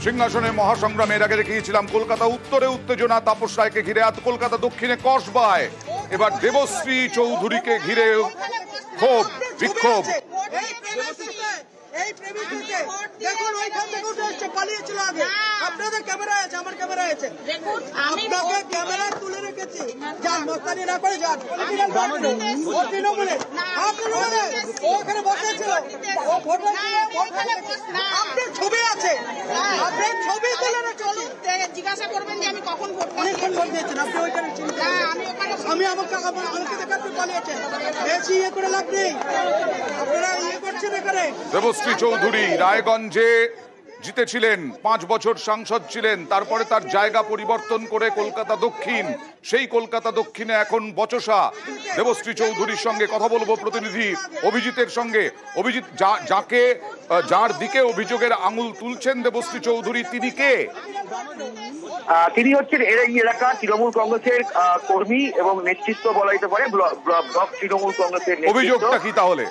সিংহাসনের মহাসংগ্রামের আগে দেখিয়েছিলাম কলকাতা উত্তরে উত্তেজনা তাপস রায়কে ঘিরে, আজ কলকাতা দক্ষিণে কসবায় এবার দেবশ্রী চৌধুরীকে ঘিরে ক্ষোভ বিক্ষোভ। দেখুন ওইখান থেকে উঠে এসছে, পালিয়েছিল আগে। আপনাদের ক্যামেরা আছে, আমার ক্যামেরা আছে, আপনাকে ক্যামেরা তুলে রেখেছি। যান মস্তানি না করে যান। ও তৃণমূলের ওখানে বসেছিল, ও ভোট আপনার ছবি আছে, আপনার ছবি তুলে রেখেছি। জিজ্ঞাসা করবেন যে আমি কখন ভোট অনেকক্ষণ ভোট দিয়েছেন আপনি, ওইখানে আমি আমাকে দেখাতে পালিয়েছেন। বেশি ইয়ে করে লাভ নেই, আপনারা ইয়ে করছেন এখানে। দেবশ্রী চৌধুরী রায়গঞ্জে জিতেছিলেন, 5 বছর সাংসদ ছিলেন, তারপরে তার জায়গা পরিবর্তন করে কলকাতা দক্ষিণ, সেই কলকাতা দক্ষিণে এখন বচসা। দেবশ্রী চৌধুরীর সঙ্গে কথা বলবো প্রতিনিধি অভিজিতের সঙ্গে। অভিজিৎ, যার দিকে অভিযোগের আঙুল তুলছেন দেবশ্রী চৌধুরী, তিনি কে? তিনি হচ্ছেন এই এলাকার তৃণমূল কংগ্রেসের কর্মী এবং নেতৃত্ব বলা যেতে পারে, ব্লক তৃণমূল কংগ্রেসের। অভিযোগটা কি তাহলে?